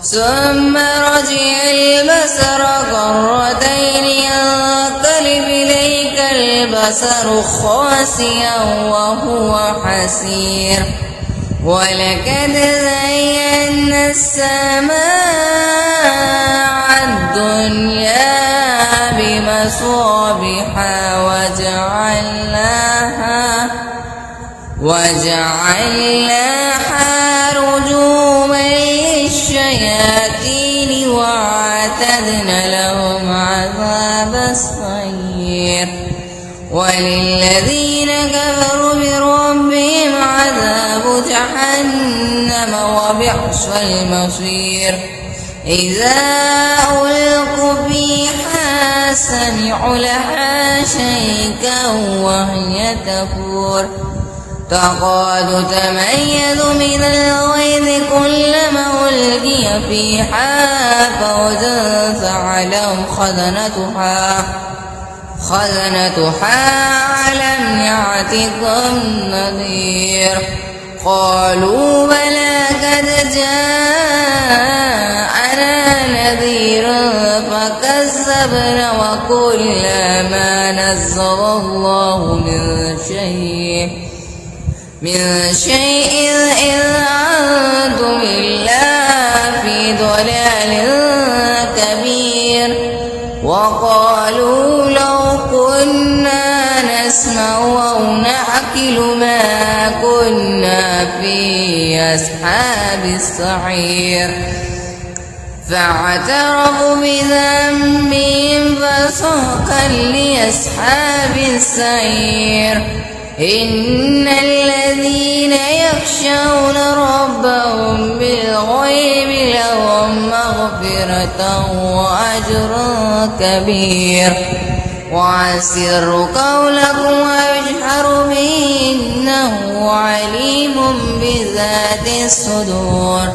Speaker 1: ثم رجع البصر كرتين ينقلب إليك البصر خاسئا وهو حسير ولقد زينا السماء مصابيح وجعلناها رجوما للشياطين وأعتدنا لهم عذاب السعير وللذين كفروا بربهم عذاب جهنم وبئس المصير إذا ألقوا فيها سمعوا لها شيئا وهي تفور تكاد تميز من الغيظ كلما ألقي فيها فوج سألهم خزنتها ألم يأتكم نذير قالوا بلى قد جاءنا نذير فكذبنا وقلنا ما نزل الله من شيء إذ أنتم إلا في ضلال كبير وقالوا لو كنا نسمع أو نعقل ما كنا في أصحاب السعير فاعترفوا بذنبهم فسحقا لأصحاب السعير إن الذين يخشون ربهم بالغيب لهم مغفرة وأجر كبير وأسروا قولكم واجهروا به إنه عليم بذات الصدور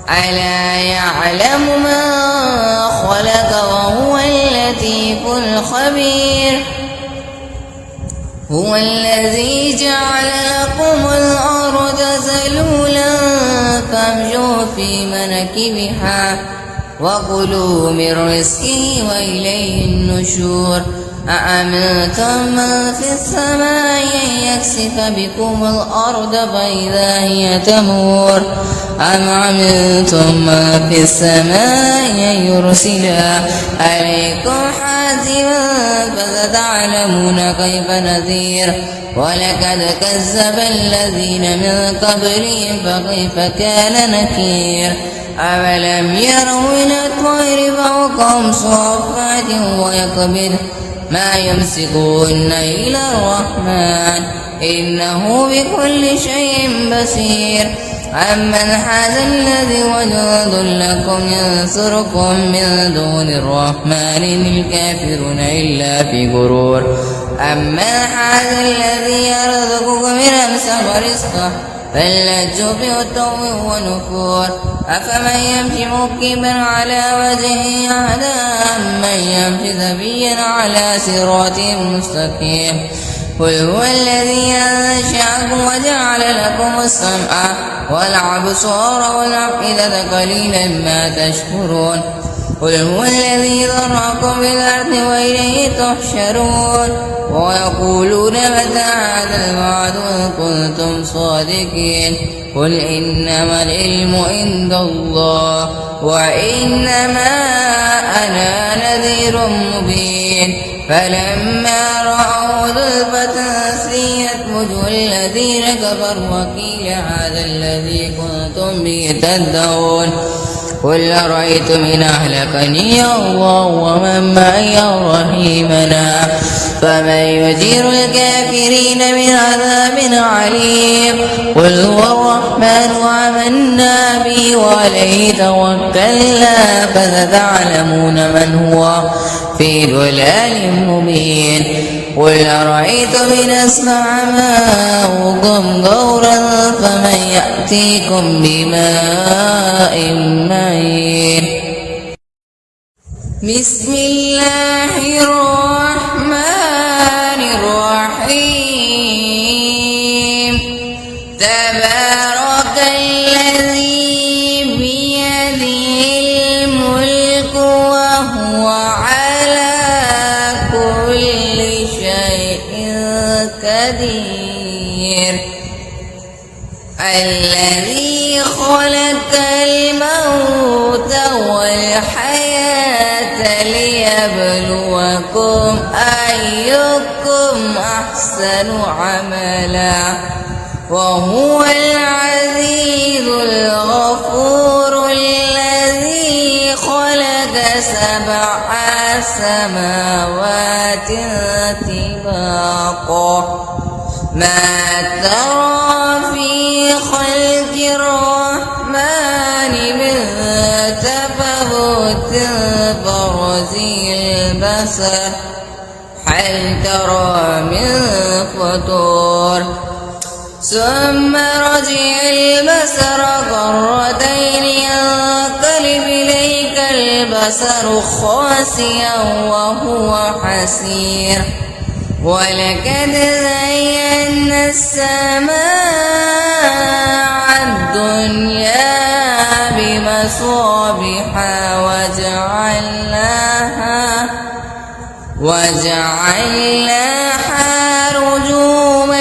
Speaker 1: ألا يعلم ما خلق وهو اللطيف الخبير هو الذي جعل لكم الأرض ذلولا فامشوا في مناكبها وكلوا من رزقه وإليه النشور أأمنتم من في السماء أن يكسف بكم الأرض فإذا هي تمور أم أمنتم من في السماء أن يرسل عليكم حاسبا فستعلمون كيف نذير ولقد كذب الذين من قبلهم فكيف كان نكير أولم يروا إلى الطير فوقهم صافات ويقبض ما يمسكون إلى الرحمن إنه بكل شيء بصير أمن هذا الذي وجود لكم ينصركم من دون الرحمن إن الكافرون إلا في غرور أمن هذا الذي يرزقكم من أمسك رزقه فلجوا في عتو ونفور أفمن يمشي مكبا على وجهه أهدى أمن يمشي سويا على صراط مستقيم قل هو الذي أنشأكم وجعل لكم السمع والأبصار والأفئدة قليلا ما تشكرون قل هو الذي ذرأكم في الأرض وإليه تحشرون ويقولون متى هذا الوعد إن كنتم صادقين قل إنما العلم عند الله وإنما أنا نذير مبين فلما رأوا زلفة سيئت وجوه الذين كفروا وقيل هذا الذي كنتم به تدعون قل أرأيتم إن أهلكني الله ومن معي رحيمنا فمن يجير الكافرين من عذاب عليم قل هو الرحمن وآمنا به وعليه توكلنا فستعلمون من هو في ضلال مبين قل أرأيتم إن أسمع ماؤكم غورا فمن يأتيكم بماء معين بسم الله الرحمن الرحيم تبارك الذي بيده الملك وهو على كل شيء قدير الذي خلق الموت والحياة ليبلوكم أيكم أحسن عملا وهو العزيز الغفور الذي خلق 7 سماوات طباقا ما ترى في خلق الرحمن من تفاوت برزي البصر هل ترى من فطور ثم رجع البصر كرتين ينقلب إليك البصر خاسئا وهو حسير ولقد زينا السماء الدنيا بمصابيح وجعلناها رجوما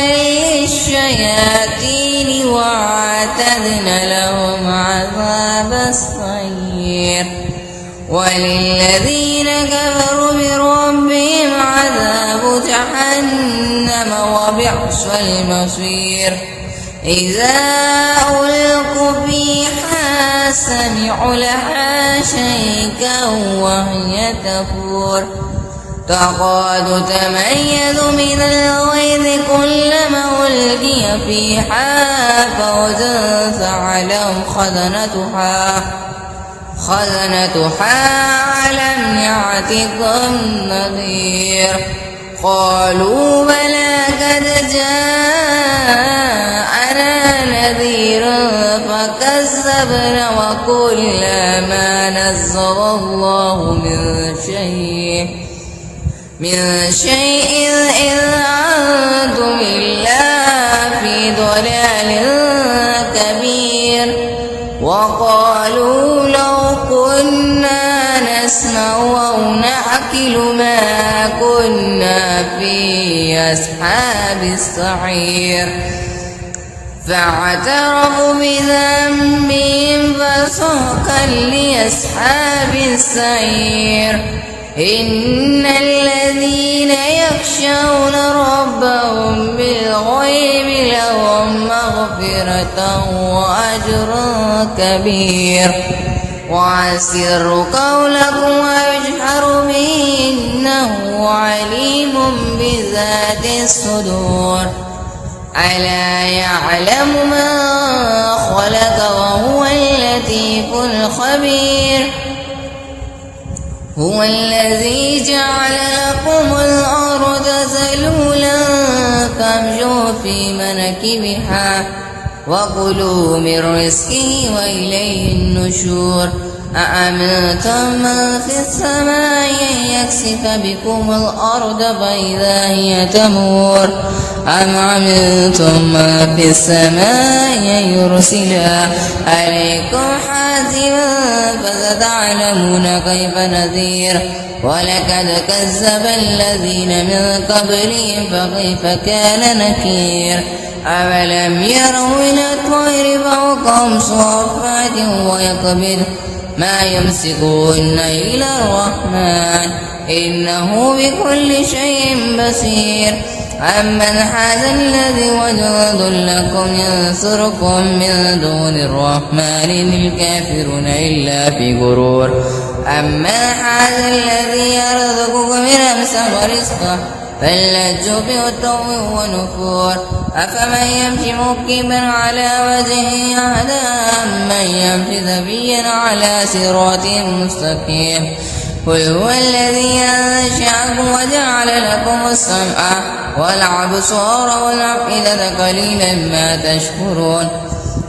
Speaker 1: للشياطين وأعتدنا لهم عذاب السعير وللذين كفروا بربهم عذاب جهنم وبئس المصير إذا ألقوا فيها سمعوا لها شيئا وهي تفور تكاد تميز من الغيظ كلما ألقي فيها فوج سألهم خزنتها ألم يأتكم نذير قالوا بلى قد جاءنا نذير فكذبنا وقلنا ما نزل الله من شيء إذ أنتم إلا في ضلال كبير وقالوا لو كنا نسمع أو نعقل ما كنا في أصحاب السعير فاعترفوا بذنبهم فسحقا لأصحاب السعير إن الذين يخشون ربهم بالغيب لهم مغفرة وأجر كبير وأسروا قولكم واجهروا به إنه عليم بذات الصدور ألا يعلم ما خلق وهو اللطيف الخبير هو الذي جعل لكم الأرض ذلولا فامشوا في مناكبها وكلوا من رزقه وإليه النشور أأمنتم من في السماء أن يكسف بكم الأرض فإذا هي تمور أم أمنتم من في السماء أن يرسل عليكم حاسبا فستعلمون كيف نذير ولقد كذب الذين من قبلهم فكيف كان نكير أولم يروا إلى الطير فوقهم صافات ويقبض ما يمسكون إلى الرحمن إنه بكل شيء بصير أمن هذا الذي وجد لكم ينصركم من دون الرحمن الكافرون إلا في غرور أمن هذا الذي يرزقكم من أمسك رزقه فلجوا في عتو ونفور أفمن يمشي مكبا على وجهه أهدى أمن يمشي سويا على صراط مستقيم قل هو الذي أنشأكم وجعل لكم السمع والأبصار والأفئدة قليلا ما تشكرون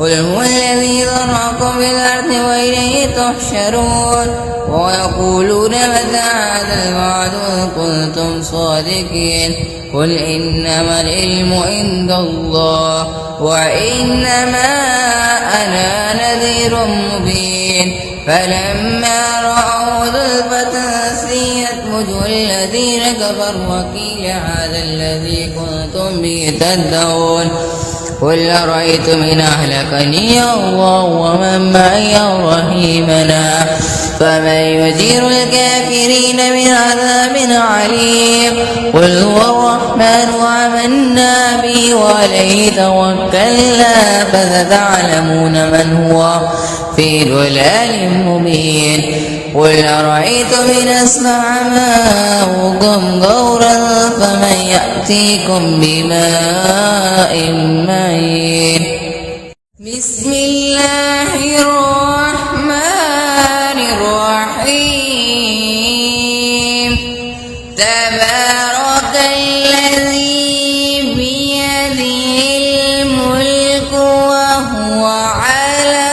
Speaker 1: قل هو الذي ذرأكم في الأرض وإليه تحشرون ويقولون متى هذا الوعد إن كنتم صادقين قل إنما العلم عند الله وإنما أنا نذير مبين فلما رأوا زلفة سيئت وجوه الذين كفروا وقيل هذا الذي كنتم به تدعون قل أرأيتم إن أهلكني الله ومن معي رحيمنا فمن يجير الكافرين من عذاب عليم قل هو الرحمن وآمنا به وعليه توكلنا فستعلمون من هو في ضلال مبين قل أرأيتم إن أسمع ماؤكم غورا فمن يأتيكم بماء معين بسم الله الرحمن الرحيم تبارك الذي بيده الملك وهو على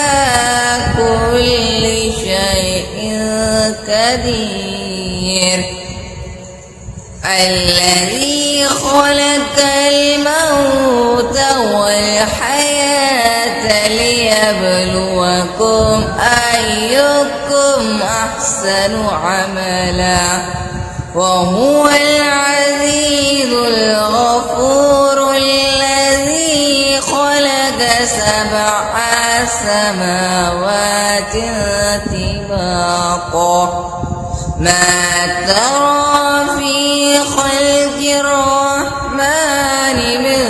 Speaker 1: كل شيء قدير الذي خلق الموت والحياة ليبلوكم أيكم أحسن عملا وهو العزيز الغفور الذي خلق 7 سماوات طباقا ما ترى في خلق الرحمن من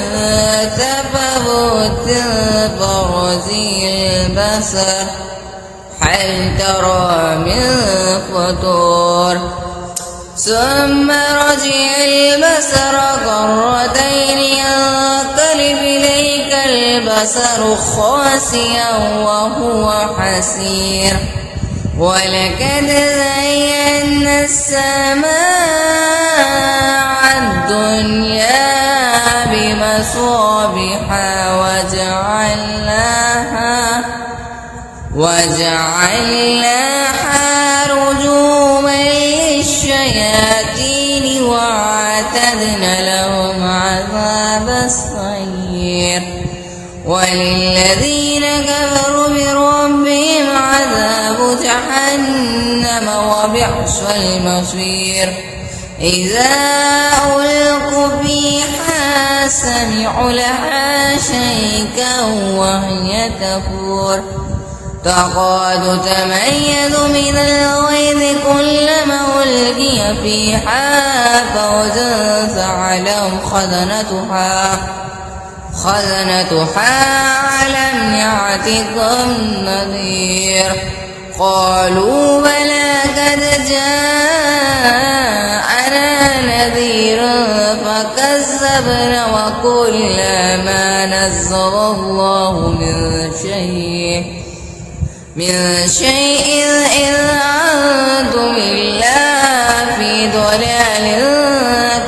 Speaker 1: تفاوت برزي البصر هل ترى من فطور ثم رجع البصر كرتين ينقلب إليك البصر خاسئا وهو حسير ولقد زينا السماء الدنيا بمصابيح وجعلناها رجوما للشياطين وأعتدنا لهم عذاب السعير وللذين كفروا بربهم عذاب جهنم وبئس المصير إذا ألقوا فيها سمعوا لها شيئا وهي تفور تكاد تميز من الغيظ كلما ألقي فيها فوج سألهم خزنتها ألم يأتكم نذير قالوا بلى قد جاءنا نذير فكذبنا وقلنا ما نزل الله من شيء إذ أنتم إلا في ضلال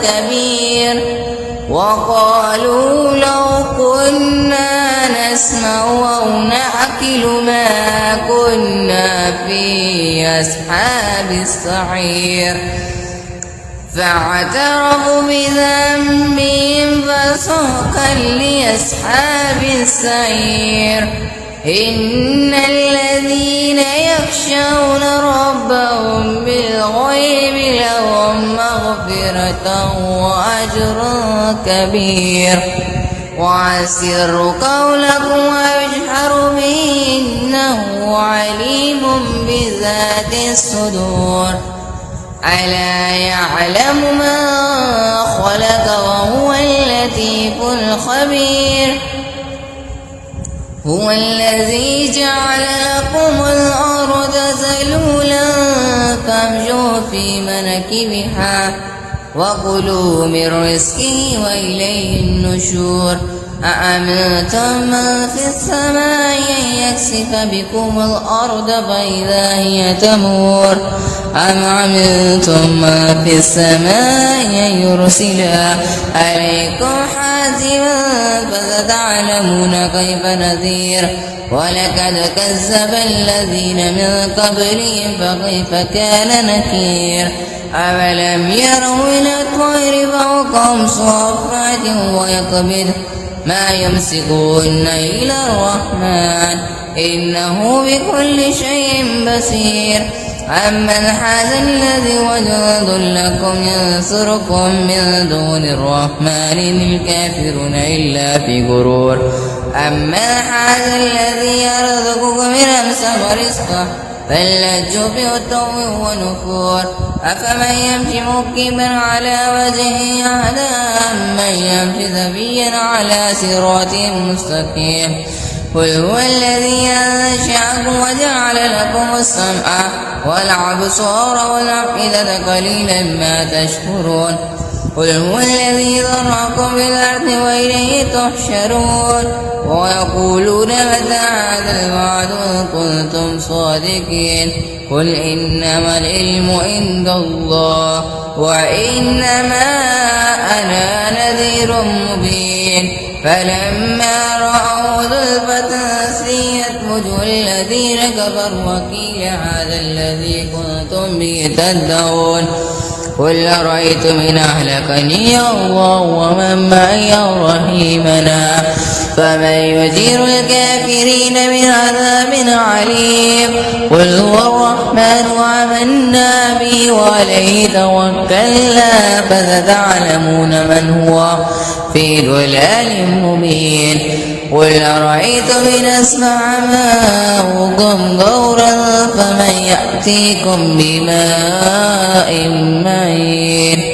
Speaker 1: كبير وقالوا لو كنا نسمع أو نعقل ما كنا في أصحاب السعير فاعترفوا بذنبهم فسحقا لأصحاب السعير إن الذين يخشون ربهم بالغيب لهم مغفرة وأجر كبير وأسروا قولكم واجهروا به إنه عليم بذات الصدور ألا يعلم ما خلق وهو اللطيف الخبير هو الذي جعل لكم الأرض ذلولا فامشوا في مناكبها وكلوا من رزقه وإليه النشور أأمنتم من في السماء أن يكسف بكم الأرض فإذا هي تمور أم أمنتم من في السماء أن يرسل عليكم حاسبا فستعلمون كيف نذير ولقد كذب الذين من قبلهم فكيف كان نكير أولم يروا إلى الطير فوقهم صافات ويقبض ما يمسكون إلا الرحمن إنه بكل شيء بصير أمن هذا الذي وجند لكم ينصركم من دون الرحمن إن الكافرون إلا في غرور أمن هذا الذي يرزقكم إن أمسك رزقه بل لجوا في عتو ونفور أفمن يمشي مكبا على وجهه أهدى أمن يمشي سويا على صراط مستقيم قل هو الذي أنشأكم وجعل لكم السمع والأبصار والأفئدة قليلا ما تشكرون قل هو الذي ذرأكم في الأرض وإليه تحشرون ويقولون متى هذا الوعد إن كنتم صادقين قل إنما العلم عند الله وإنما أنا نذير مبين فلما رأوا زلفة سيئت وجوه الذين كفروا وقيل هذا الذي كنتم به تدعون قل أرأيتم إن أهلكني الله ومن معي رحيمنا فمن يجير الكافرين من عذاب عليم قل هو الرحمن وآمنا به وعليه توكلنا فستعلمون من هو في ضلال مبين قل أرأيتم إن أسمع ماؤكم غورا فمن يأتيكم بماء معين